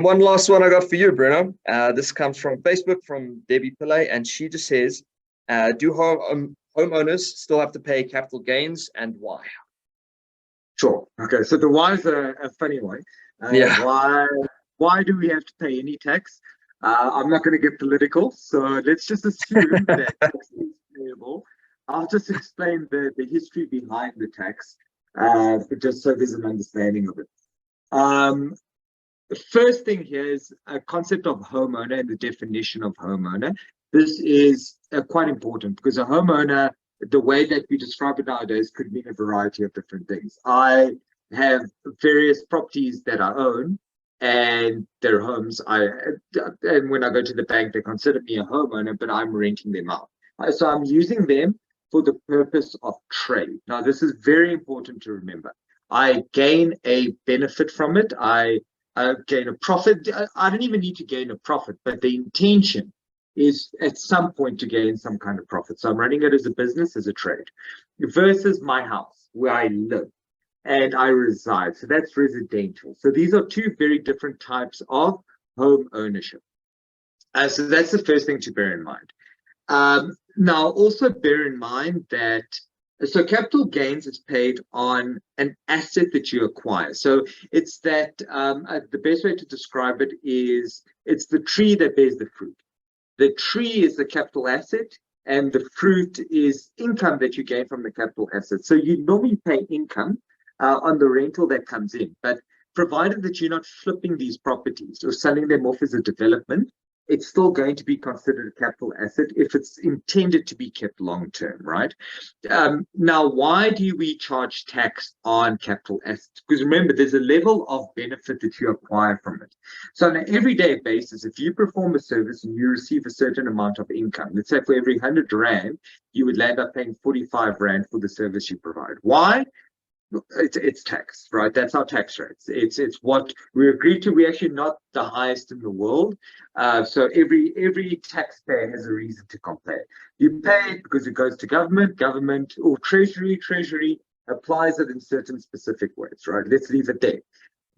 One last one I got for you, Bruno. This comes from Facebook from Debbie Pillay, and she just says, do homeowners still have to pay capital gains, and why? Sure. Okay. So the why is a funny one. Yeah. Why do we have to pay any tax? I'm not going to get political, so let's just assume that tax is payable. I'll just explain the history behind the tax, just so there's an understanding of it. The first thing here is a concept of homeowner and the definition of homeowner. This is quite important because a homeowner, the way that we describe it nowadays, could mean a variety of different things. I have various properties that I own, and they're homes. And when I go to the bank, they consider me a homeowner, but I'm renting them out. So I'm using them for the purpose of trade. Now, this is very important to remember. I gain a benefit from it. I gain a profit. I don't even need to gain a profit, but the intention is at some point to gain some kind of profit. So I'm running it as a business, as a trade, versus my house where I live and I reside. So that's residential. So these are two very different types of home ownership. So that's the first thing to bear in mind. Now, also bear in mind that capital gains is paid on an asset that you acquire. So it's that the best way to describe it is it's the tree that bears the fruit. The tree is the capital asset, and the fruit is income that you gain from the capital asset. So you normally pay income on the rental that comes in, but provided that you're not flipping these properties or selling them off as a development, it's still going to be considered a capital asset if it's intended to be kept long term, right? Now, why do we charge tax on capital assets? Because remember, there's a level of benefit that you acquire from it. So on an everyday basis, if you perform a service and you receive a certain amount of income, let's say for every 100 Rand, you would land up paying 45 Rand for the service you provide. Why? It's tax, right? That's our tax rates. It's what we agreed to. We're actually not the highest in the world. So every taxpayer has a reason to complain. You pay it because it goes to government or treasury applies it in certain specific ways, right? Let's leave it there.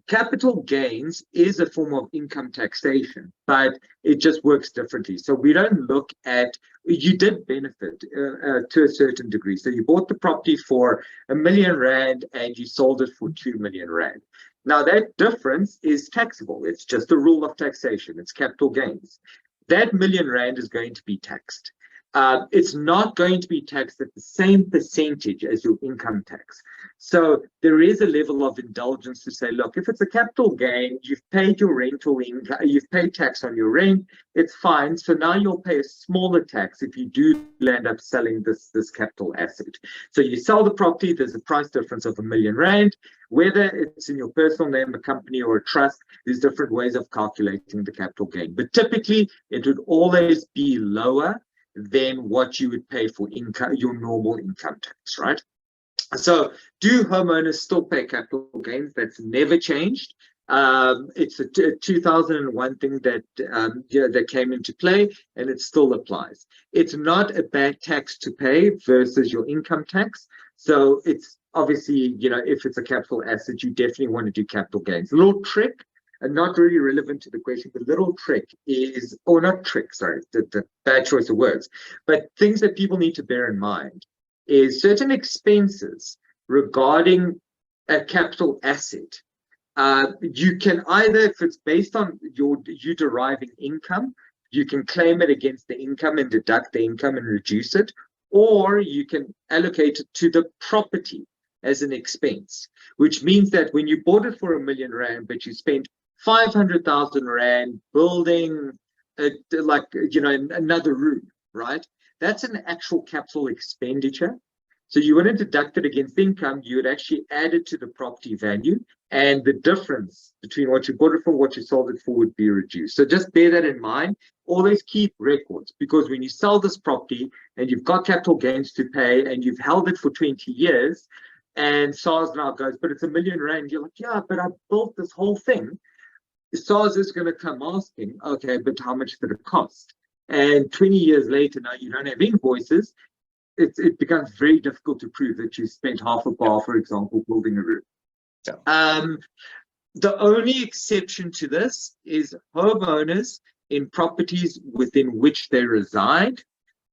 Capital gains is a form of income taxation, but it just works differently. So we don't look at, you did benefit to a certain degree. So you bought the property for R1 million and you sold it for 2 million Rand. Now that difference is taxable. It's just a rule of taxation. It's capital gains. That R1 million is going to be taxed. It's not going to be taxed at the same percentage as your income tax. So there is a level of indulgence to say, look, if it's a capital gain, you've paid your rental income, you've paid tax on your rent, it's fine. So now you'll pay a smaller tax if you do land up selling this capital asset. So you sell the property, there's a price difference of R1 million. Whether it's in your personal name, a company, or a trust, there's different ways of calculating the capital gain. But typically, it would always be lower than what you would pay for income, your normal income tax, right? So do homeowners still pay capital gains? That's never changed. It's a 2001 thing that that came into play, and it still applies. It's not a bad tax to pay versus your income tax. So it's obviously, if it's a capital asset, you definitely want to do capital gains. A little trick, and not really relevant to the question, the little trick is, or not trick, sorry, the bad choice of words, but things that people need to bear in mind is certain expenses regarding a capital asset. You can either, if it's based on you deriving income, you can claim it against the income and deduct the income and reduce it, or you can allocate it to the property as an expense, which means that when you bought it for R1 million, but you spent 500,000 Rand building another room, right? That's an actual capital expenditure. So you wouldn't deduct it against income, you would actually add it to the property value, and the difference between what you bought it for and what you sold it for would be reduced. So just bear that in mind. Always keep records, because when you sell this property and you've got capital gains to pay and you've held it for 20 years, and SARS now goes, but it's R1 million, you're like, yeah, but I built this whole thing. SARS is going to come asking, okay, but how much did it cost? And 20 years later, now you don't have invoices. It becomes very difficult to prove that you spent half a bar, for example, building a room. Yeah. The only exception to this is homeowners in properties within which they reside.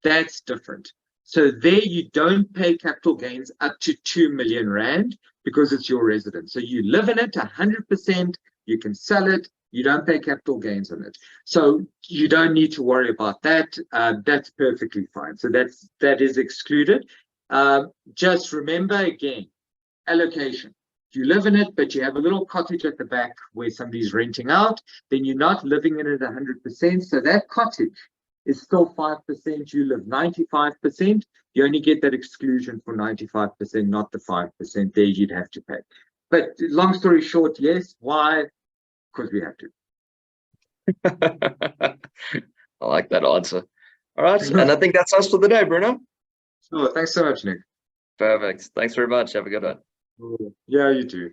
That's different. So there you don't pay capital gains up to 2 million Rand because it's your residence. So you live in it 100%, you can sell it, you don't pay capital gains on it. So you don't need to worry about that. That's perfectly fine. So that is excluded. Just remember again, allocation. If you live in it, but you have a little cottage at the back where somebody's renting out, then you're not living in it 100%. So that cottage is still 5%. You live 95%. You only get that exclusion for 95%, not the 5%. There you'd have to pay. But long story short, yes. Why? Because we have to. I like that answer. All right. And I think that's us for the day, Bruno. So thanks so much, Nick. Perfect. Thanks very much. Have a good one. Yeah, you too.